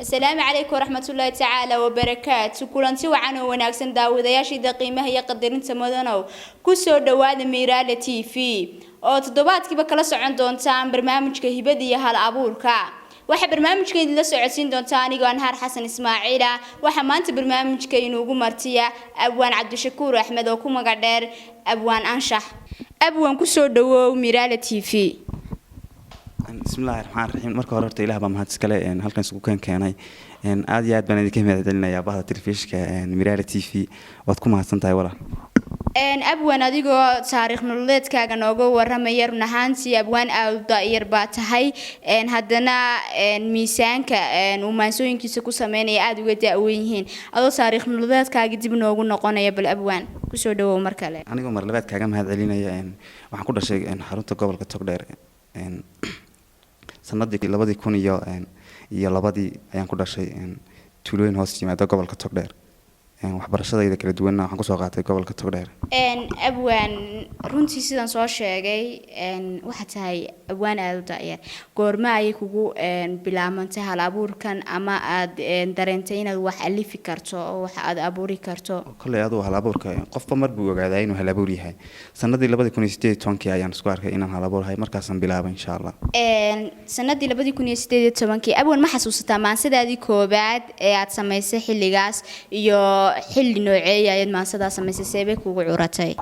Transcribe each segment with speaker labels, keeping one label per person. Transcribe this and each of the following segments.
Speaker 1: السلام عليكم ورحمة الله تعالى وبركاته كلنتي وعنا وناكسن داودياشي دقيمة هي قدرين سمودانو كسو دواد ميرالة تي في oo toddobaadkiiba kala socon doontaan barnaamijka hibada iyo hal abuurka waxa barnaamijkeeda la socodsiin doontaa aniga Anhar Xasan Ismaaciil waxa maanta barnaamijka inoogu martiya Abwaan Cabdishakuur Axmed oo ku magac dheer Abwaan Anshax Abwaan ku soo dhawow Miraale TV
Speaker 2: bismillaahir rahmaanir rahiim marka hore horta Ilaah baa mahad iskale halkan isugu keenay aad iyo aad baan idinka mahadcelinayaa bahda telefishinka Miraale TV waad ku mahadsantahay walaal
Speaker 1: abwaan adigoo taariikh nololeedkaaga nooga waramaya run ahaantii abwaan aad yar baa tahay haddana miisaanka uu maansooyinkiisa ku sameynaya aad uga daaweyn yihiin adoo taariikh nololeedkaaga dib noogu noqonaya bal abwaan ku soo dhawow mar kale
Speaker 2: anigoo mar labaad kaaga mahadcelinaya waxaan ku dhashay xarunta gobolka Togdheer sanadii 2000 iyo labadii ayaan ku dhashay tuulooyin hoos yimaada gobolka Togdheer waxbarashadayda kala duwan waxaan ku soo qaatay gobolka Togdheer
Speaker 1: abwaan runtii sidan soo sheegay waxa tahay abwaan aad u daayay goorma ay kugu bilaamantay hal abuurkan ama aad dareentay inaad wax alifi karto oo wax aad abuuri karto
Speaker 2: kulay aad hal abuurka qofba mar buu ogaaday inuu hal abuur yahay sanadii 2018 ayaan isku arkay inaan hal abuur hay markaasaan bilaabay insha Allah
Speaker 1: sanadii 2018 abwaan ma xasuusataa maansidaadii koobaad ee aad samaysay xilligaas iyo xilli nooceeya ayad maansada samaysay seebay kugu curatay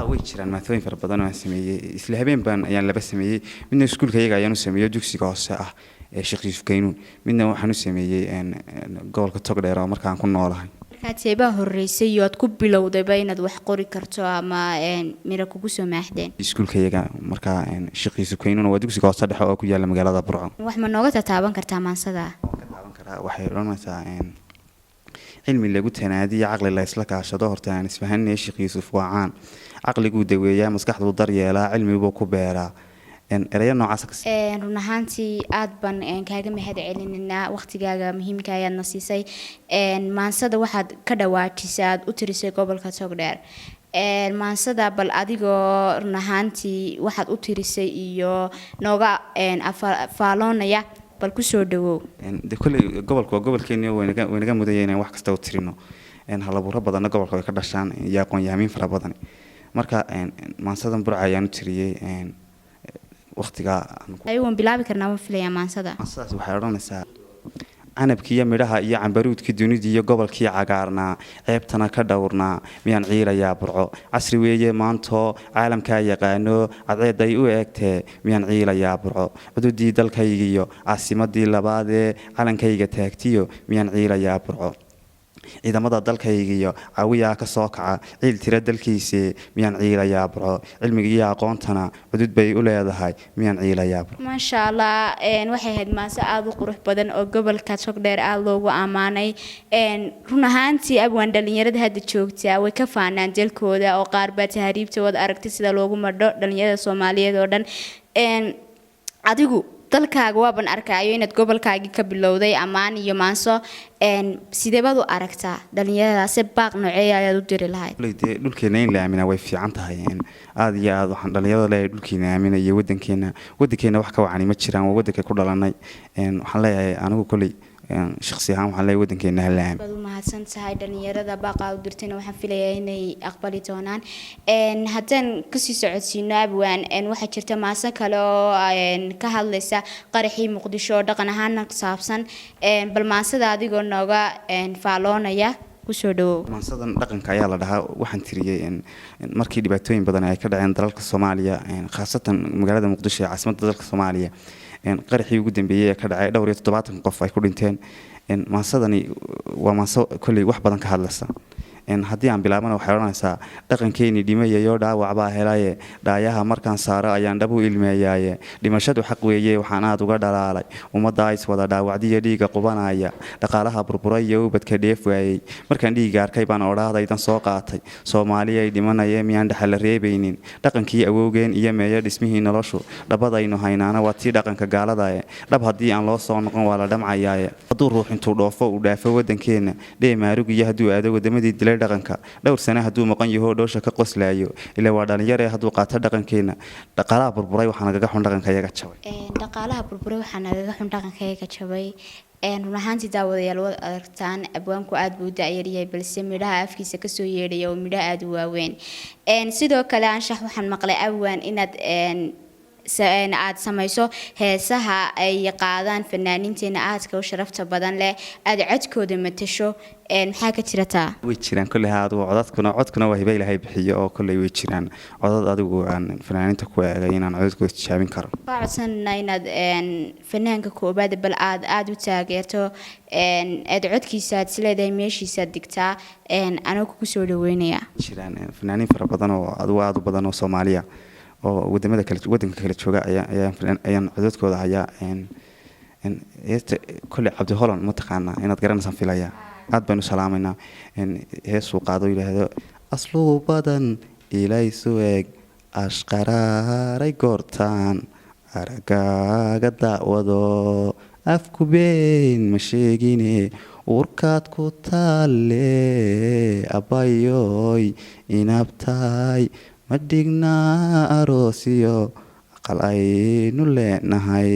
Speaker 2: way jiraan maatooyin fara badan oo aan sameeyay isla habeen baan ayaan laba sameeyay midna iskuulkayga ayaan u sameeyay dugsiga hoose ah ee Sheekh Yuusuf Kaynuun midna waxaan u sameeyay gobolka Togdheer oo markaan ku noolahay
Speaker 1: markaad horeysay iyo aad ku bilowday inaad wax qori karto ama mira kugu soo maaxdeen
Speaker 2: iskuulkayga markaa Sheekh Yuusuf Kaynuun waa dugsiga hoose dhexe oo ku yaala magaalada Burco
Speaker 1: wax ma nooga taaban kartaa maansada
Speaker 2: waxay oranaysaa علمي اللي قلت هنا هذه عقل الله يسلك عشرة هرتان اسمهن الشيخ يوسف وعان عقل جود ويا مسكح الضرية لا علمي وكبيرة إن رينا عسكس
Speaker 1: رنهانتي أدبن كاجم هذا علينا وقت جاجا مهم كايا النصيصي ما نصد واحد كده واتساد أترسي قبل كتقدر ما نصد بل أديجو رنهانتي واحد أترسي إيو نوجا أفعلون يا bal ku soo dhawow
Speaker 2: kulay gobol Kenya waynaga mudayeen wax kasta oo tirino hal abuur badan gobolka way ka dhashaan iyo aqoon yahamin fara badan marka maansadan burca ayaan tiriyay waqtiga
Speaker 1: ayuu bilaabi karnaa ma filayaa maansada
Speaker 2: waxay oranaysaa canabkiiyo midhaha iyo cambaruudkii dunida iyo gobolkii cagaarnaa ceebtana ka dhawrnaa miyaan ciilayaa burco casri weeye maanto caalamka yaqaano cadceeday u eegtee miyaan ciilayaa burco cududii dalkayga iyo caasimadii labaad ee calankayga taagtiyo miyaan ciilayaa burco ciidamada dalkayga iyo caawiyaa ka soo kaca ciil tira dalkiisa miyaan ciilayaa burco cilmiga iyo aqoontana cudud bay u leedahay miyaan ciilayaa burco
Speaker 1: ma sha Allah waxay ahayd maase aad u qurux badan oo gobolka Togdheer aad loogu amaanay run ahaantii abwaan dhalinyarada hadda joogta way ka faanaan dalkooda oo qaar baa tahriibta wada aragtay sida loogu madho dhalinyarada Soomaaliyeed oo dhan adigu dalkaaga waa ban arkayo inaad gobolkaaga ka bilowday amaan iyo maanso sideebadu aragtaa dhalinyaradaas baaq noocee ayaad u diri lahayd
Speaker 2: dhulkeena in la aamina way fiican tahay aad iyo aad waxaan dhalinyarada leeyahay dhulkeena aamina iyo wadankeena wax ka wacani ma jiraan waa wadanka ku dhalanay waxaan leeyahay anigu kulay shakhsi ahaan waxaan leeyahay wadankeena halaam
Speaker 1: bad u mahadsan tahay dhalinyarada baaqa u dirtayna waxaan filayaa inay aqbali doonaan haddaan ka sii socodsiino abwaan waxa jirta maasan kale oo ka hadlaysa qaraxii Muqdisho dhaqan ahaan ku saabsan bal maasada adigoo nooga faaloonaya ku soo dhawow
Speaker 2: maasadan dhaqanka ayaa la dhahaa waxaan tiriyay markii dhibaatooyin badan ay ka dhaceen dalalka Soomaaliya khaasatan magaalada Muqdisho ee caasimadda dalka Soomaaliya qaraxii ugu dambeeyay ka dhacay dhowr iyo 70 qof ay ku dhinteen maasadani waa maaso kulay wax badan ka hadlaysa haddii aan bilaabana waxay oranaysaa dhaqankeeni dhimayayo dhaawac baa helay dhaayaha markaan saaro ayaan dhab u ilmeeyay dhimashadu xaq weeye waxaan aad uga dhalaalay ummadda ay wada dhaawacdiyo dhiiga qubanaya dhaqaalaha burburay iyo ubadka dheef waayay markaan dhiiga arkay baan odhaadaydan soo qaatay Soomaaliya ay dhimanayeen miyaan dhaxal la reebaynin dhaqankii awowgeen iyo meeyo dhismihii noloshu dhabadaynu haynaana waa tii dhaqanka gaalada dhab haddii aan loo soo noqon waa la dhamcayaa hadduu ruux intuu dhoofo u dhaafo wadankeena dheemaarug iyo hadduu aado wadamadii dilay dhaqanka dhowr sano haduu maqan yahay dhoosha ka qoslaayo ila waa dhalinyaro haduu qaato dhaqankeena dhaqaalaha burburay waxaan naga xun dhaqankayaga jabay
Speaker 1: dhaqaalaha burburay waxaan naga xun dhaqankayaga jabay run ahaantii daawadayaal wad aragtaan abwaanku aad buu daayariyay balse midhaha afkiisa kasoo yeedhaya oo midhaha aad u waaweyn sidoo kale anshax waxaan maqlay abwaan inaad aad samayso heesaha ay qaadaan fanaaniinteena aadka u sharafta badan leh aad codkooda matasho maxaa ka jira taa
Speaker 2: way jiraan kulli haadu codkuna waa hiba ilaahay bixiyo oo kulli way jiraan codad adigu aan fanaaniinta ku eegay inaan codkooda tijaabin karo
Speaker 1: waxaan inaad fanaanka koobaad bal aad u taageerto aad codkiisa aad isleedahay meeshiisa digtaa anagu ku soo dhaweynaya
Speaker 2: jiraan fanaaniin fara badan oo aad u badan oo Soomaaliya oo wadanka kala jooga ayaan codadkooda hayaa kulli Cabdi Holan mataqaana inaad garanaysan filaya aad baan u salaamayna heesuu qaado yiraahdo aslu badan ilay sueg ashqaraaray goortaan aragaaga daawado afku been ma sheegine urkaad ku taale abayoy inabtaay ma dhignaa aroosiyo aqal aynu leenahay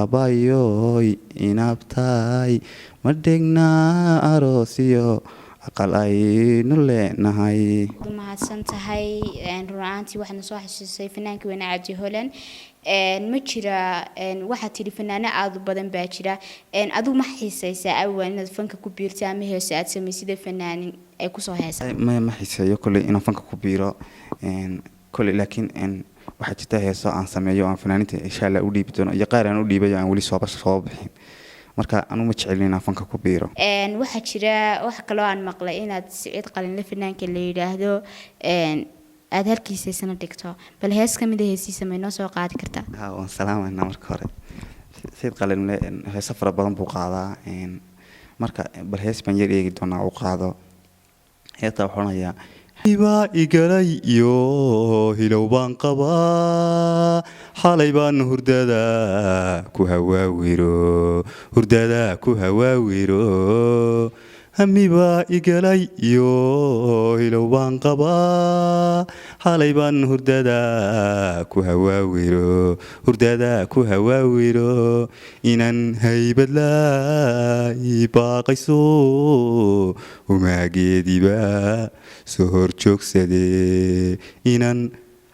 Speaker 2: abayoy inabtaay ma dhignaa aroosiyo aqal aynu leenahay
Speaker 1: mahadsan tahay runaantii waxaana soo xasuusay fanaanka weyn Cabdi Holan ma jira waxa tiri fanaana aad u badan baa jira adigu ma xiisaysaa awaan inaad fanka ku biirto ama heeso aad sameysida fanaanin ay ku soo heesay
Speaker 2: ma xiisayo kulli inaan fanka ku biiro kulli laakiin waxa jirta heeso aan sameeyo aan fanaaniinta insha Allah u dhiibi doono iyo qaar aan u dhiibayo aan wali soo bixin marka anu ma jecelin inaan fanka ku biiro
Speaker 1: waxa jira wax kale oo aan maqlay inaad Siciid Qalinle fanaanka la yiraahdo aad halkiisa isna dhigto bal hees kamid ah heesiisa ma inoo soo qaadi kartaa
Speaker 2: waan salaamayna marka hore Siciid Qalinle heeso fara badan buu qaadaa marka bal hees baan yar eegi doonaa uu qaado heesta waxoonaya iba igalay iyo hilow baan qabaa xalay baan hurdada ku hawaawiro hamiba igalay iyo hilow baan qabaa xalay baan hurdada ku hawaawiro inan haybad laa baaqayso umaageediba soo horjoogsade inan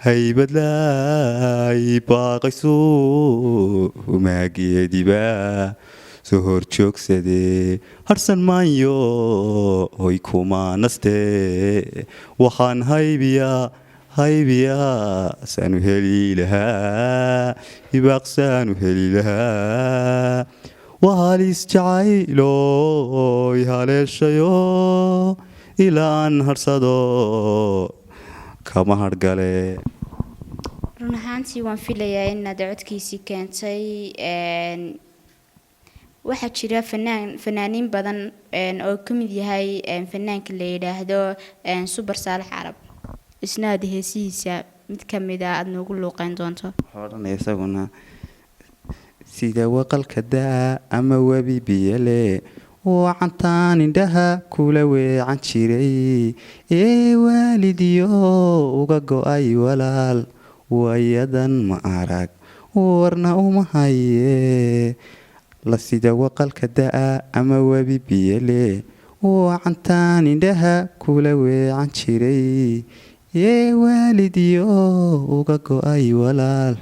Speaker 2: haybad laa baaqayso umaageediba soo horjoogsade harsan maayo hoy kuma naste waxaan haybiyaa saanu heli lahaa ibaaqsaanu heli lahaa wahalis jacaylo haleeshayo ilaa aan harsado kama hargale
Speaker 1: run ahaantii waan filayaa inaad codkiisii keentay waxaa jira fanaaniin badan oo ka mid yahay fanaanka la yiraahdo Super Saalax Carab isna heesihiisa mid ka mid ah aad noogu luuqeyn doonto
Speaker 2: waxaan isaguna sida waqalka daa ama wabi biyale wacantaan indhaha kula weecan jiray waalidiyo uga go'ay walaal wayadan ma arag warna uma haye la sida waqalka daa ama wabi biyale wacantaan indhaha kula weecan jiray waalidiyo uga go'ay walaal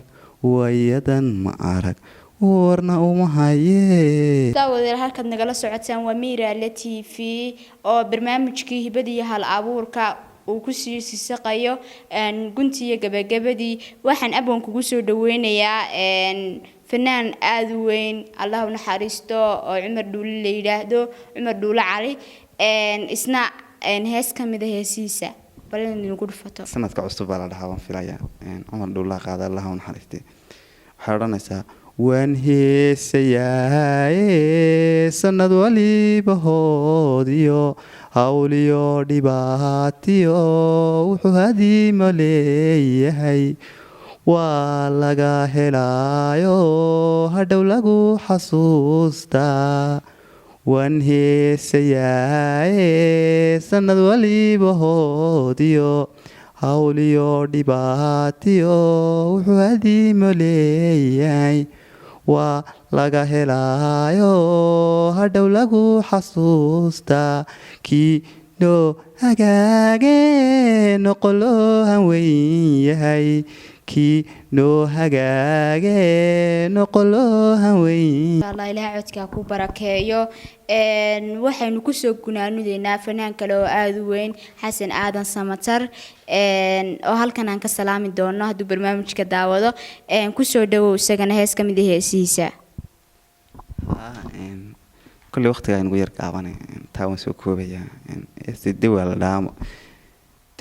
Speaker 2: wayadan ma arag warna uma haye
Speaker 1: daawadayaal halkaad nagala socotaan waa Miraale TV oo barnaamijkii hibadii hal abuurka uu ku sii sisaqayo guntiga gabagabadii waxaan abwan kugu soo dhaweynayaa fanaan aad u weyn Allah u naxariisto oo Cumar Dhuule la yiraahdo Cumar Dhuule Cali isna hees kamid ah heesiisa bal inuu ku dhufato
Speaker 2: sanadka cusub baa la dhahaa waan filayaa Cumar Dhuule qaada Allah u naxariisto waxa oranaysaa waan heesayaa sanad waliba hoodiyo hawliyo dhibaatiyo wuxuu hadiimo leeyahay waa laga helaayo hadhow lagu xasuustaa waan heesayaa sanad waliba hoodiyo hawliyo dhibaatiyo wuxuu hadiimo leeyahay waa laga helaayo hadhow lagu xasuustaa kii noo hagaage noqoloo hanweyn yahay kii noo hagaage noqoloo hanweyn
Speaker 1: allah ilaahay codka ku barakeeyo waxaynu ku soo gunaanudeynaa fanaan kale oo aad u weyn xasan aadan samatar oo halkan aan ka salaami doono hadduu barnaamijka daawado ku soo dhawow isagana hees ka mid ah heesihiisa
Speaker 2: kulli waqtiga aynu yar gaabanay taa waan soo koobayaa dawa la dhaamo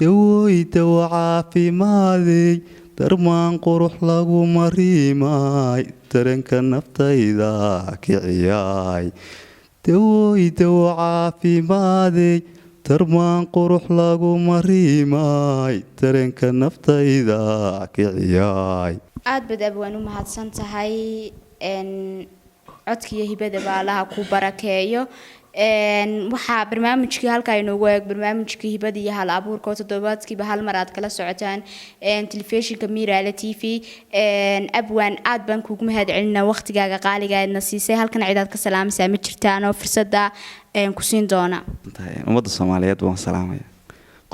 Speaker 2: dawooy dawo caafimaadey darmaan qurux lagu mariimay dareenka naftayda kiciyaay dawooy dawo caafimaadey darmaan qurux lagu mariimay dareenka naftayda kiciyaay
Speaker 1: aad bad abwaan u mahadsan tahay codkiyo hibada baa allaha ku barakeeyo waxaa barnaamijkii halkaa inoogu eeg barnaamijkii hibada iyo hal abuurka oo toddobaadkiiba hal mar aad kala socotaan telefishinka Miraale TV abwaan aad baan kugu mahad celinaa waqtigaaga qaaliga aadna siisay halkan ciidaad ka salaamaysaa ma jirtaan oo fursada ku siin doona
Speaker 2: ummadda Soomaaliyeed waan salaamaya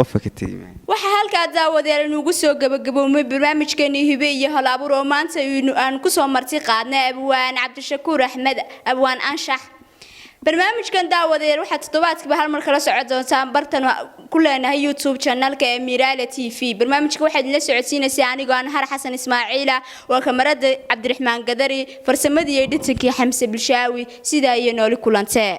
Speaker 2: qofka ka tiimay
Speaker 1: waxa halka daawadeel inuu soo gabagaboomay barnaamijkeeni hibe iyo hal abuur oo maanta aan ku soo marti qaadnay abwaan Cabdishakuur Axmed abwaan anshax barnaamijkan daawadeel waxa toddobaadkiiba hal mar kala socon doontaan bartan ku leenahay YouTube channelka ee Miraale TV barnaamijka waxaad la socodsiinaysaa anigoo aan Har Xasan Ismaaciila waa kamarada Cabdiraxmaan Gadari farsamadii editing-kii Xamse Bilshaawi sida ay nooli kulantee